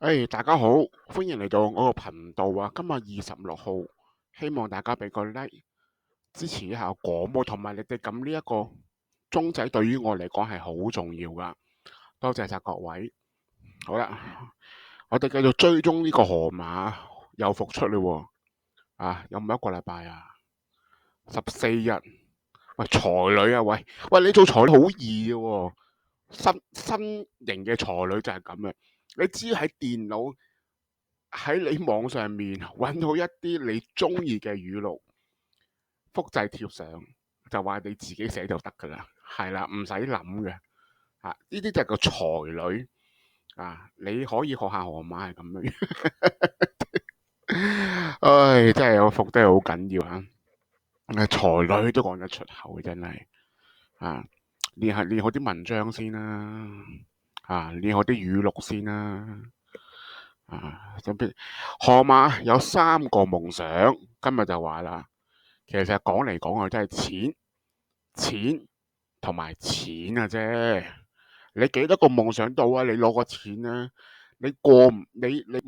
大家好，歡迎嚟到我個頻道啊！今日26號，希望大家俾個 like 支持一下我廣播，同埋你哋撳呢一個鐘仔，對於我嚟講係好重要噶。多謝晒各位。好啦，我哋繼續追蹤呢個河馬又復出嘞喎！有冇一個禮拜啊？14日。喂，才女啊，喂，你做才女好易嘅喎，新型嘅才女就係咁嘅。你只要喺電腦喺你網上面揾到一啲你中意嘅語錄，複製貼上，就話你自己寫就得噶啦，係啦，唔使諗嘅。呢啲就係個才女你可以學下河馬係咁樣。唉，真係我服得係好緊要啊！才女都講得出口，真係練好啲文章先啦，練好啲語錄先啦。咁河馬有3個夢想，今日就話啦。其實講嚟講去都係錢、錢同埋錢啊啫。你幾多個夢想到啊？你攞個錢咧，你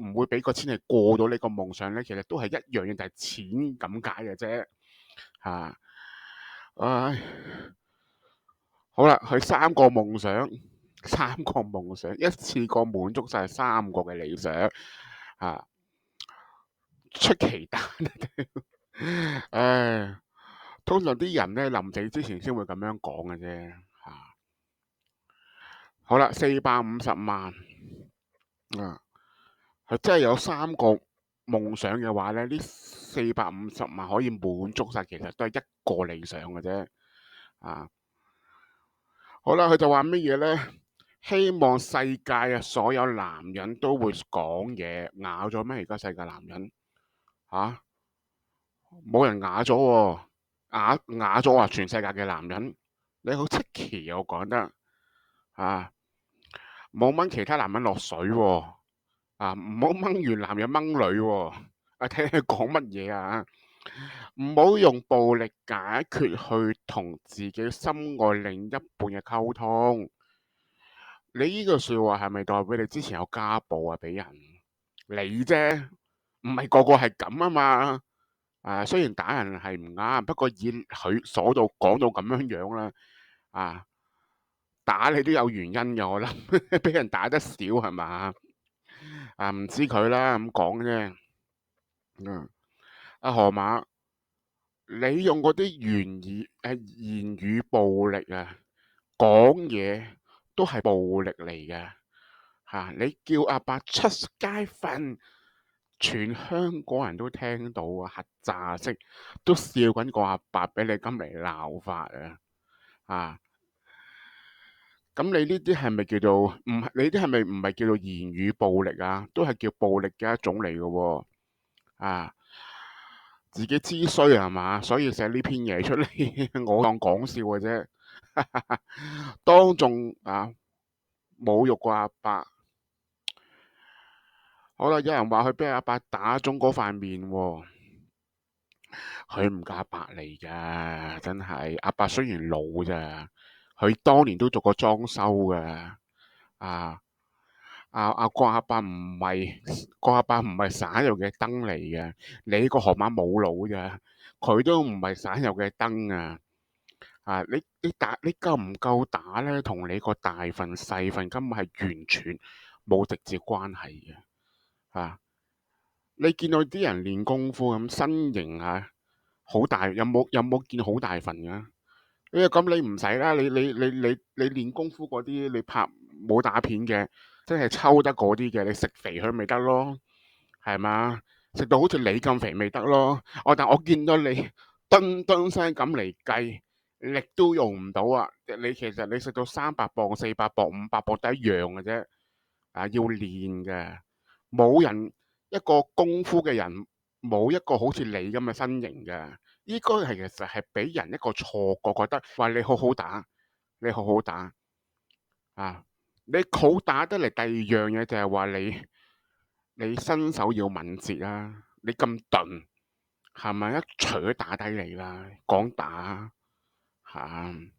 唔會俾個錢係過到你個夢想咧。其實都係一樣嘢，就係錢咁解嘅啫。唉，好啦，佢三個夢想，一次過滿足晒3個嘅理想啊！出奇蛋唉，通常啲人咧臨死之前先會咁樣講嘅啫。好啦，450萬佢真係有3個夢想嘅話咧，呢450萬可以滿足晒，其實都係一個理想嘅啫。好啦，佢就話乜嘢咧？希望世界所有男人都會講嘢，啞咗咩？而家世界男人冇人啞咗喎，啞咗啊！全世界嘅男人，你好出奇我講得冇掹其他男人落水喎，唔好掹完男人掹女喎，睇佢講乜嘢啊！唔好用暴力解決去同自己心愛另一半嘅溝通。你呢句說話係咪代表你之前有家暴啊？俾人你啫，唔係個個係咁啊嘛。雖然打人係唔啱，不過以佢所到講到咁樣樣啦，打你都有原因嘅，我諗俾人打得少係嘛？唔知佢啦，咁講啫。河馬，你用嗰啲言語暴力講嘢都係暴力嚟嘅。你叫阿伯出街瞓，全香港人都聽到核炸式都笑緊個阿伯，俾你咁嚟鬧法咁你呢啲係咪叫做唔係？你啲係咪唔係叫做言語暴力啊？都係叫暴力嘅一種嚟嘅喎。自己知衰係嘛，所以寫呢篇嘢出嚟，我當講笑嘅啫。當眾侮辱個阿伯。好啦，有人話佢俾阿伯打中嗰塊面喎，佢唔夠阿伯嚟噶，真係。阿伯雖然老咋，佢當年都做過裝修噶。啊個阿伯唔係省油嘅燈嚟嘅，你個河馬冇腦咋，佢都唔係省油嘅燈啊！你夠唔夠打咧？同你個大份細份根本係完全冇直接關係嘅。你見到啲人練功夫咁身形好大，有冇見好大份㗎？咁你唔使啦，你練功夫嗰啲，你拍武打片嘅，真係抽得嗰啲嘅，你食肥佢咪得咯，係嘛？食到好似你咁肥咪得咯。但我見到你噸噸聲咁嚟計，力都用唔到啊！其實你食到300磅、400磅、500磅都一樣嘅啫。要練嘅，冇人一個功夫嘅人冇一個好似你咁嘅身形嘅。呢個係其實係俾人一個錯覺，覺得話你好好打，你好好打你好打得嚟。第二樣嘢就係話你身手要敏捷啊！你咁鈍係咪一錘都打低你啦？講打咁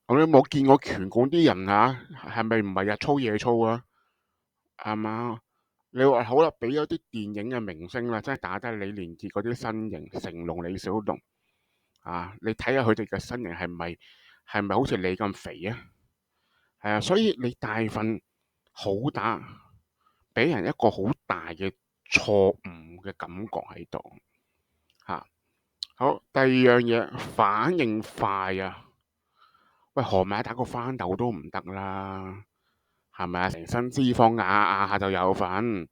你冇見過拳館啲人係咪唔係日操夜操啊？係嘛？你話好啦，俾咗啲電影嘅明星啦，真係打低李連杰嗰啲身形，成龍、李小龍你睇下佢哋嘅身形係咪好似你咁肥啊？係啊，所以你大份好打，俾人一個好大嘅錯誤嘅感覺喺度嚇。好，第二樣嘢反應快啊！喂，河馬打個翻斗都唔得啦，係咪啊？成身脂肪壓下就有份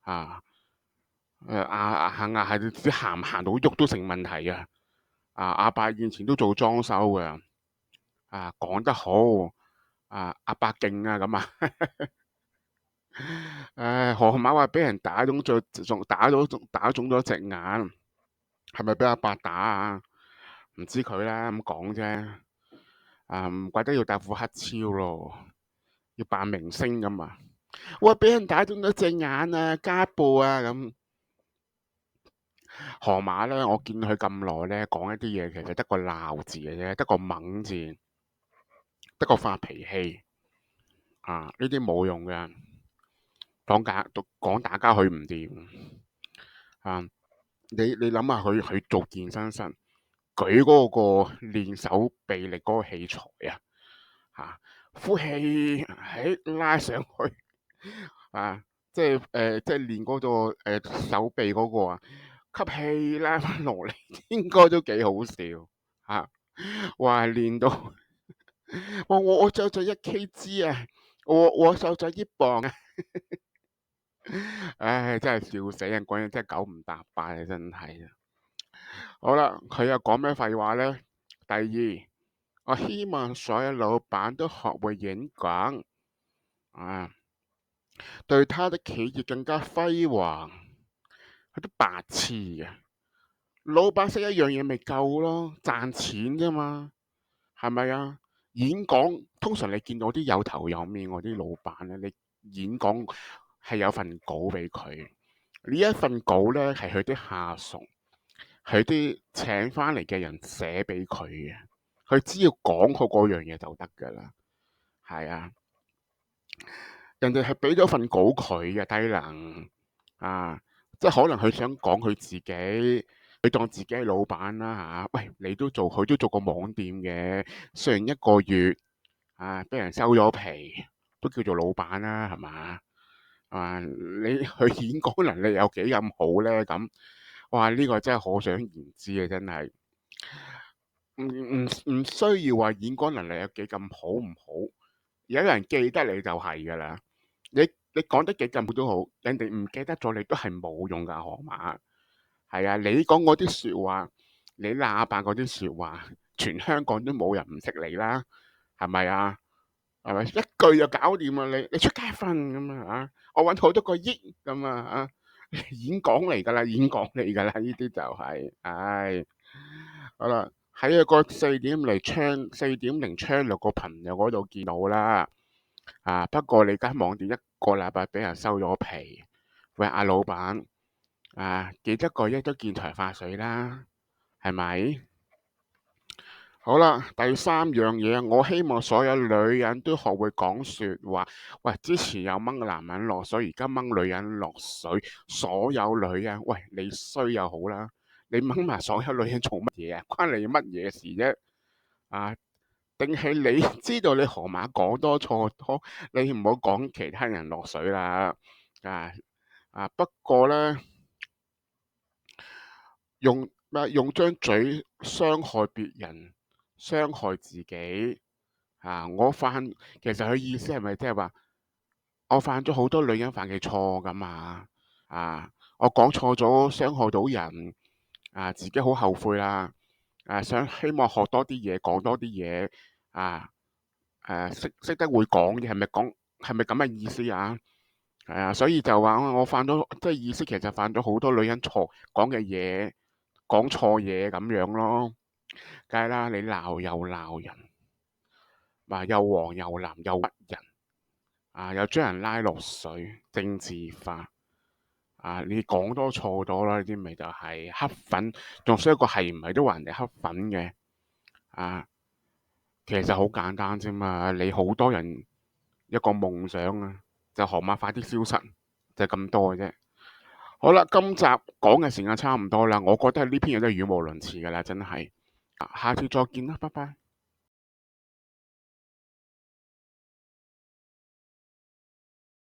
啊！壓下啲行唔行到喐都成問題啊！阿伯以前都做裝修嘅，講得好，阿伯勁啊咁啊！唉，河馬話俾人打中咗，仲打中咗隻眼，係咪俾阿伯打啊？唔知佢啦，咁講啫。唔怪得要戴副黑超咯，要扮明星咁啊！哇，俾人打中咗隻眼啊，家暴啊咁。河馬咧，我見佢咁耐咧，講一啲嘢其實得個鬧字嘅啫，得個猛字，得個發脾氣呢啲冇用嘅，講打交佢唔掂啊！你諗下佢做健身室，舉嗰個練手臂力嗰個器材呼氣拉上去即係練嗰個手臂嗰個吸氣拉翻落嚟，應該都幾好笑哇練到我就咗1kg 啊，我就咗1磅啊！唉，真係笑死人，講嘢真係九唔搭八啊，真係。好啦，佢又講咩廢話呢？第二，我希望所有老闆都學會演講對他的企業更加輝煌。佢都白痴嘅，老闆識一樣嘢咪夠咯，賺錢啫嘛，係咪啊？演講通常你見到啲有頭有面嗰啲老闆咧，你演講係有份稿俾佢，呢一份稿咧係佢啲下屬，佢啲請翻嚟嘅人寫俾佢嘅，佢只要講好嗰樣嘢就得噶啦，係啊，人哋係俾咗份稿佢嘅低能即係可能佢想講佢自己，佢當自己係老闆啦喂，佢都做過網店嘅，雖然一個月俾人收咗皮，都叫做老闆啦，係嘛？你佢演講能力有幾咁好咧？咁哇，呢個真係可想而知啊！真係唔需要話演講能力有幾咁好唔好，有人記得你就係噶啦。你講得幾咁好都好，人哋唔記得咗你都係冇用噶，河馬。係啊，你講嗰啲說話，你喇叭嗰啲說話，全香港都冇人唔識你啦，係咪啊？係咪一句就搞掂啊？你出街瞓咁我搵好多個億咁演講嚟噶啦，演講嚟噶啦，呢啲就係，唉，好啦，喺個4.0 channel 個朋友嗰度見到啦，不過你間網店一個禮拜俾人收咗皮，喂阿老闆幾多個億都見財化水啦，係咪？好啦，第三樣嘢，我希望所有女人都學會講說話。喂，之前有掹男人落水，而家掹女人落水，所有女人，喂，你衰又好啦，你掹埋所有女人做乜嘢啊？關你乜嘢事啫？定係你知道你河馬講多錯多，你唔好講其他人落水啦。不過呢，用張嘴傷害別人，傷害自己其實佢意思係咪即係話我犯咗好多女人犯嘅錯咁我講錯咗，傷害到人自己好後悔啦希望學多啲嘢，講多啲嘢識得會講嘅，係咪咁嘅意思所以就話我犯咗，即係意思其實犯咗好多女人錯講嘅嘢，講錯嘢咁樣咯，梗係啦，你鬧又鬧人，又黃又藍又屈人又將人拉落水，政治化你講多錯多啦，呢啲咪就係黑粉，仲衰一個係唔係都話人哋黑粉嘅其實好簡單啫嘛，你好多人一個夢想就河馬快啲消失，就係咁多嘅啫。好啦，今集講嘅時間差唔多啦，我覺得呢篇嘢都係語無倫次㗎啦，真係。下次再見啦，拜拜。